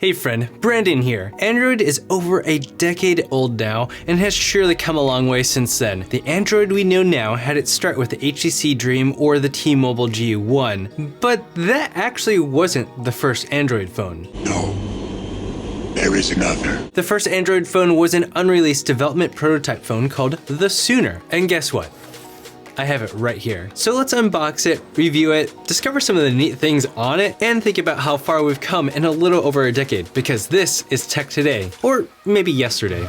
Hey friend, Brandon here. Android is over a decade old now and has surely come a long way since then. The Android we know now had its start with the HTC Dream or the T-Mobile G1, but that actually wasn't the first Android phone. No, there is another. The first Android phone was an unreleased development prototype phone called the Sooner. And guess what? I have it right here. So let's unbox it, review it, discover some of the neat things on it, and think about how far we've come in a little over a decade, because this is Tech Today, or maybe yesterday.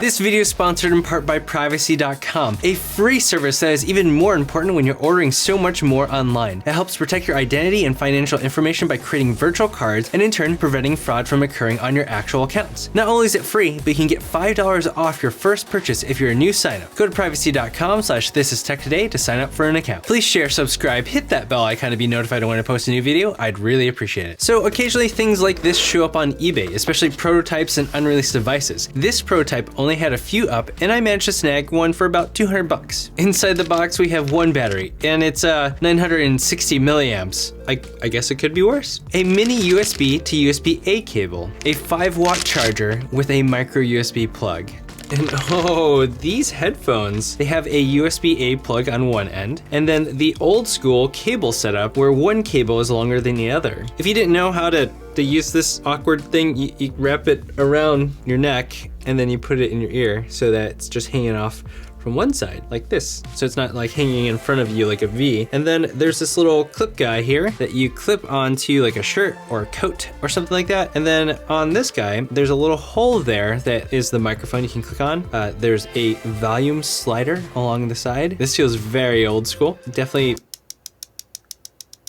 This video is sponsored in part by privacy.com, a free service that is even more important when you're ordering so much more online. It helps protect your identity and financial information by creating virtual cards and in turn preventing fraud from occurring on your actual accounts. Not only is it free, but you can get $5 off your first purchase if you're a new signup. Go to privacy.com/thisistechtoday to sign up for an account. Please share, subscribe, hit that bell icon to be notified when I post a new video. I'd really appreciate it. So occasionally things like this show up on eBay, especially prototypes and unreleased devices. This prototype only had a few up and I managed to snag one for about 200 bucks. Inside the box we have one battery and it's 960 milliamps. I guess it could be worse. A mini USB to USB-A cable, a 5-watt charger with a micro USB plug. And oh, these headphones, they have a USB-A plug on one end, and then the old school cable setup where one cable is longer than the other. If you didn't know how to use this awkward thing, you wrap it around your neck and then you put it in your ear so that it's just hanging off from one side like this. So it's not like hanging in front of you like a V. And then there's this little clip guy here that you clip onto like a shirt or a coat or something like that. And then on this guy, there's a little hole there that is the microphone you can click on. There's a volume slider along the side. This feels very old school. Definitely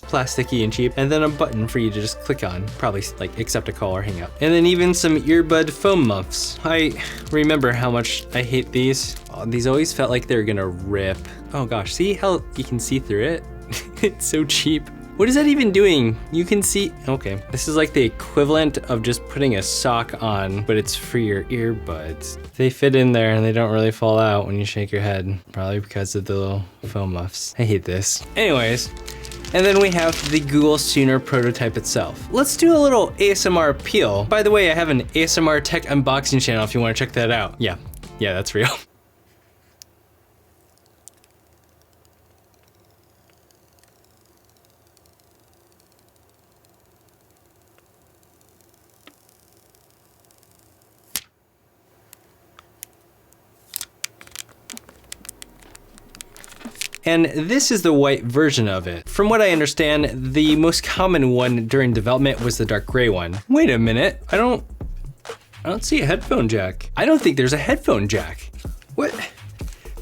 plasticky and cheap, and then a button for you to just click on, probably like accept a call or hang up. And then even some earbud foam muffs. I remember how much I hate these. Oh, these always felt like they're gonna rip. Oh gosh, see how you can see through it? It's so cheap. What is that even doing? You can see, okay. This is like the equivalent of just putting a sock on, but it's for your earbuds. They fit in there and they don't really fall out when you shake your head, probably because of the little foam muffs. I hate this. Anyways, and then we have the Google Sooner prototype itself. Let's do a little ASMR peel. By the way, I have an ASMR tech unboxing channel if you want to check that out. Yeah, that's real. And this is the white version of it. From what I understand, the most common one during development was the dark gray one. Wait a minute, I don't see a headphone jack. I don't think there's a headphone jack. What?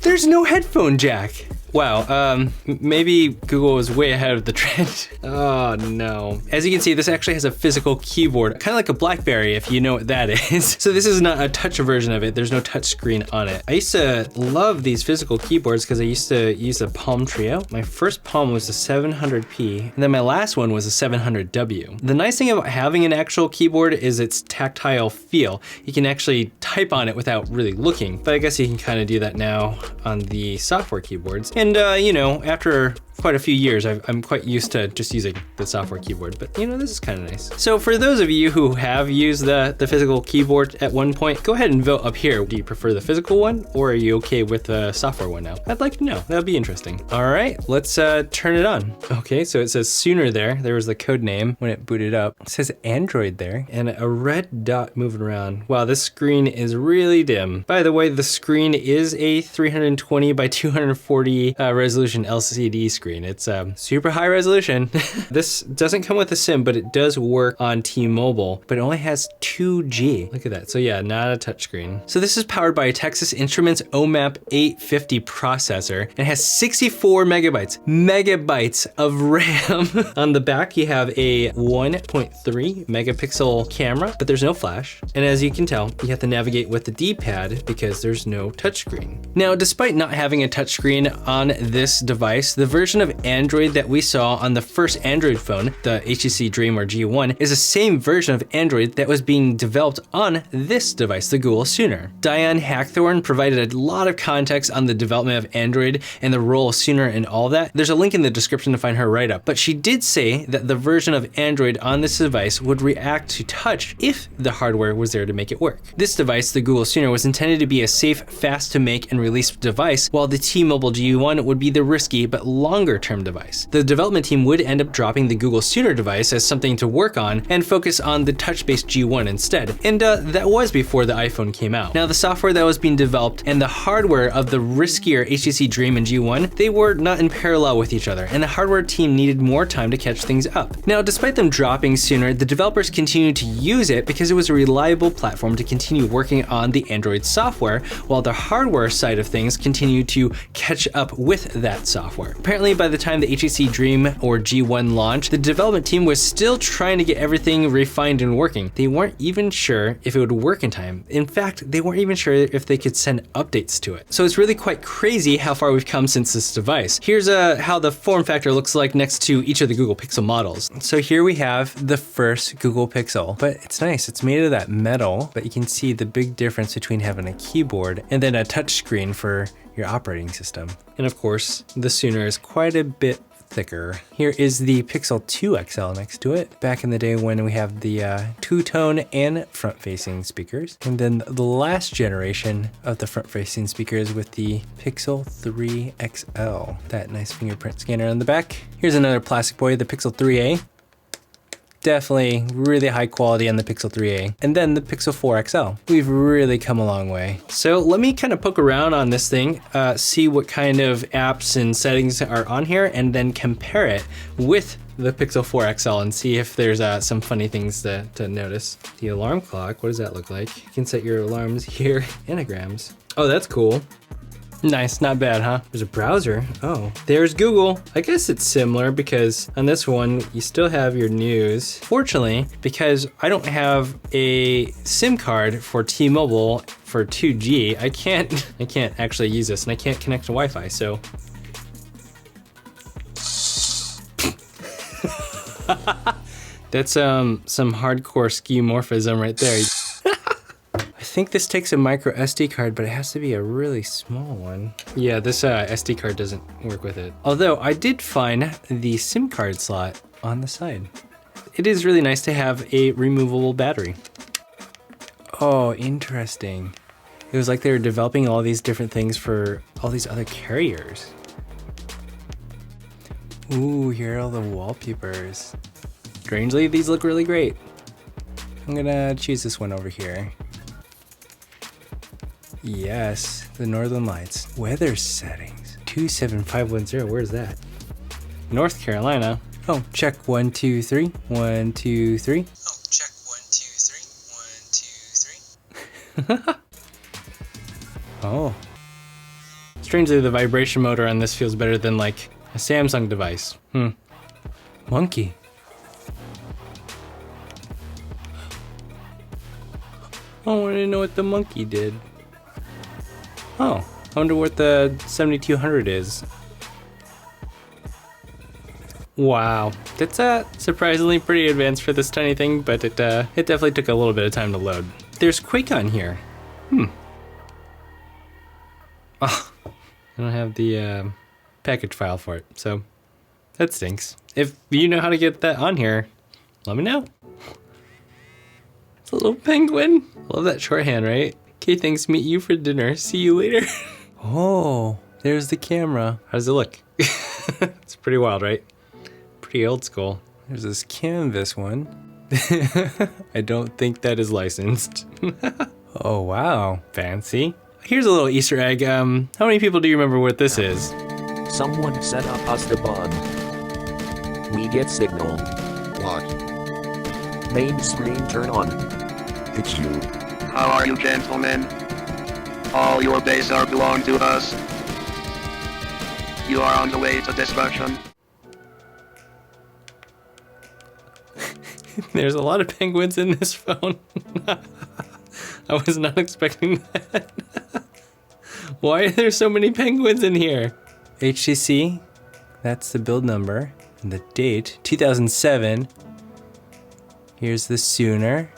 There's no headphone jack. Wow, maybe Google was way ahead of the trend. Oh no. As you can see, this actually has a physical keyboard, kind of like a BlackBerry if you know what that is. So this is not a touch version of it. There's no touch screen on it. I used to love these physical keyboards because I used to use a Palm Trio. My first Palm was a 700p, and then my last one was a 700W. The nice thing about having an actual keyboard is its tactile feel. You can actually type on it without really looking, but I guess you can kind of do that now on the software keyboards. And you know, after quite a few years, I'm quite used to just using the software keyboard, but you know, this is kind of nice. So for those of you who have used the physical keyboard at one point, go ahead and vote up here. Do you prefer the physical one or are you okay with the software one now? I'd like to know, that'd be interesting. All right, let's turn it on. Okay, so it says Sooner there. There was the code name when it booted up. It says Android there and a red dot moving around. Wow, this screen is really dim. By the way, the screen is a 320 by 240 resolution LCD screen. It's super high resolution. This doesn't come with a SIM, but it does work on T-Mobile, but it only has 2G. Look at that. So yeah, not a touchscreen. So this is powered by a Texas Instruments OMAP 850 processor and has 64 megabytes of RAM. On the back, you have a 1.3 megapixel camera, but there's no flash. And as you can tell, you have to navigate with the D-pad because there's no touchscreen. Now, despite not having a touchscreen on this device, the version of Android that we saw on the first Android phone, the HTC Dream or G1, is the same version of Android that was being developed on this device, the Google Sooner. Diane Hackthorne provided a lot of context on the development of Android and the role of Sooner and all that. There's a link in the description to find her write-up, but she did say that the version of Android on this device would react to touch if the hardware was there to make it work. This device, the Google Sooner, was intended to be a safe, fast to make and release device, while the T-Mobile G1 would be the risky but longer term device. The development team would end up dropping the Google Sooner device as something to work on and focus on the touch-based G1 instead. And that was before the iPhone came out. Now the software that was being developed and the hardware of the riskier HTC Dream and G1, they were not in parallel with each other, and the hardware team needed more time to catch things up. Now, despite them dropping Sooner, the developers continued to use it because it was a reliable platform to continue working on the Android software, while the hardware side of things continued to catch up with that software. Apparently, by the time the HTC Dream or G1 launched, the development team was still trying to get everything refined and working. They weren't even sure if it would work in time. In fact, they weren't even sure if they could send updates to it. So it's really quite crazy how far we've come since this device. Here's how the form factor looks like next to each of the Google Pixel models. So here we have the first Google Pixel, but it's nice. It's made of that metal, but you can see the big difference between having a keyboard and then a touch screen for your operating system. And of course, the Sooner is quite a bit thicker. Here is the Pixel 2 XL next to it. Back in the day when we have the two-tone and front-facing speakers. And then the last generation of the front-facing speakers with the Pixel 3 XL. That nice fingerprint scanner on the back. Here's another plastic boy, the Pixel 3a. Definitely really high quality on the Pixel 3a. And then the Pixel 4 XL. We've really come a long way. So let me kind of poke around on this thing, see what kind of apps and settings are on here, and then compare it with the Pixel 4 XL and see if there's some funny things to notice. The alarm clock, what does that look like? You can set your alarms here, anagrams. Oh, that's cool. Nice, not bad, huh? There's a browser. Oh, there's Google. I guess it's similar because on this one, you still have your news. Fortunately, because I don't have a SIM card for T-Mobile for 2G, I can't actually use this and I can't connect to Wi-Fi, so. That's some hardcore skeuomorphism right there. I think this takes a micro SD card, but it has to be a really small one. Yeah, this SD card doesn't work with it. Although I did find the SIM card slot on the side. It is really nice to have a removable battery. Oh, interesting. It was like they were developing all these different things for all these other carriers. Ooh, here are all the wallpapers. Strangely, these look really great. I'm gonna choose this one over here. Yes, the Northern Lights. Weather settings. 27510, where's that? North Carolina. Oh, check 1, 2, 3. 1, 2, 3. Oh, check 1, 2, 3. 1, 2, 3. Oh. Strangely, the vibration motor on this feels better than like a Samsung device. Monkey. I want to know what the monkey did. Oh, I wonder what the 7200 is. Wow, that's surprisingly pretty advanced for this tiny thing, but it definitely took a little bit of time to load. There's Quake on here. Oh, I don't have the package file for it, so that stinks. If you know how to get that on here, let me know. It's a little penguin. Love that shorthand, right? Okay, thanks, meet you for dinner. See you later. Oh, there's the camera. How does it look? It's pretty wild, right? Pretty old school. There's this canvas one. I don't think that is licensed. Oh, wow. Fancy. Here's a little Easter egg. How many people do you remember what this is? Someone set up us the bug. We get signal. What? Main screen turn on. It's you. How are you, gentlemen? All your days are belong to us. You are on the way to destruction. There's a lot of penguins in this phone. I was not expecting that. Why are there so many penguins in here? HTC, that's the build number and the date, 2007. Here's the Sooner.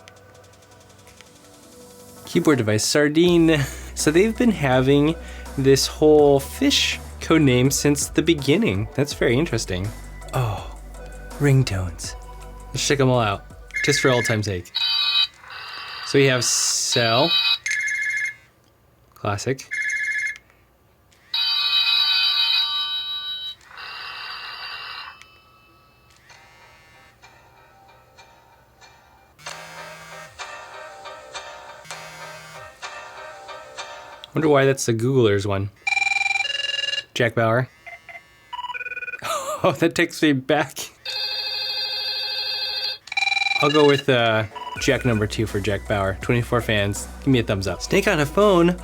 Keyboard device, Sardine. So they've been having this whole fish code name since the beginning. That's very interesting. Oh, ringtones. Let's check them all out, just for old time's sake. So we have Cell, classic. Wonder why that's the Googlers one. Jack Bauer. Oh, that takes me back. I'll go with Jack number 2 for Jack Bauer. 24 fans. Give me a thumbs up. Snake on a phone.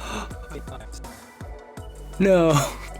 No.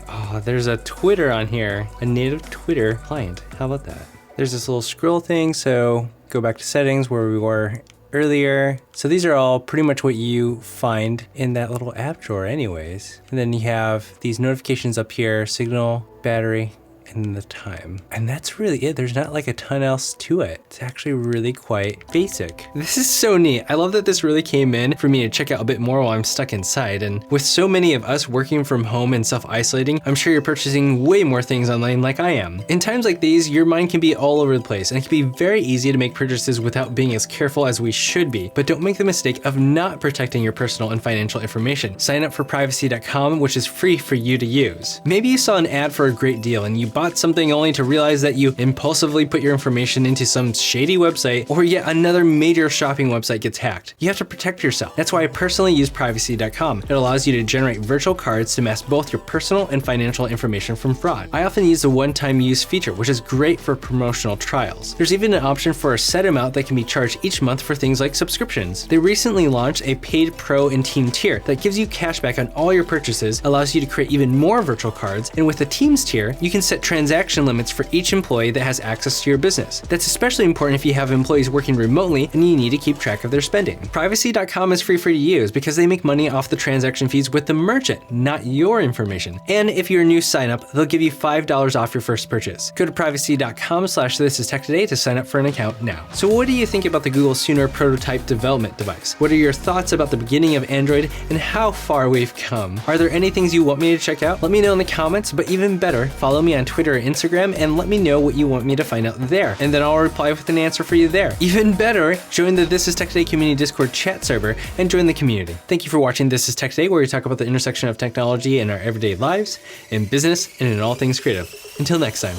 Oh, there's a Twitter on here. A native Twitter client. How about that? There's this little scroll thing, so go back to settings where we were earlier. So these are all pretty much what you find in that little app drawer anyways. And then you have these notifications up here, signal, battery, and the time. And that's really it. There's not like a ton else to it. It's actually really quite basic. This is so neat. I love that this really came in for me to check out a bit more while I'm stuck inside. And with so many of us working from home and self-isolating, I'm sure you're purchasing way more things online like I am. In times like these, your mind can be all over the place and it can be very easy to make purchases without being as careful as we should be. But don't make the mistake of not protecting your personal and financial information. Sign up for privacy.com, which is free for you to use. Maybe you saw an ad for a great deal and you bought something only to realize that you impulsively put your information into some shady website, or yet another major shopping website gets hacked. You have to protect yourself. That's why I personally use privacy.com. It allows you to generate virtual cards to mask both your personal and financial information from fraud. I often use the one-time use feature, which is great for promotional trials. There's even an option for a set amount that can be charged each month for things like subscriptions. They recently launched a paid pro and team tier that gives you cash back on all your purchases, allows you to create even more virtual cards, and with the teams tier, you can set transaction limits for each employee that has access to your business. That's especially important if you have employees working remotely and you need to keep track of their spending. Privacy.com is free for you to use because they make money off the transaction fees with the merchant, not your information. And if you're a new sign up, they'll give you $5 off your first purchase. Go to privacy.com/thististechtoday to sign up for an account now. So what do you think about the Google Sooner prototype development device? What are your thoughts about the beginning of Android and how far we've come? Are there any things you want me to check out? Let me know in the comments, but even better, follow me on Twitter or Instagram and let me know what you want me to find out there, and then I'll reply with an answer for you there. Even better, join the This Is Tech Today community Discord chat server and join the community. Thank you for watching This Is Tech Today, where we talk about the intersection of technology in our everyday lives, in business, and in all things creative. Until next time.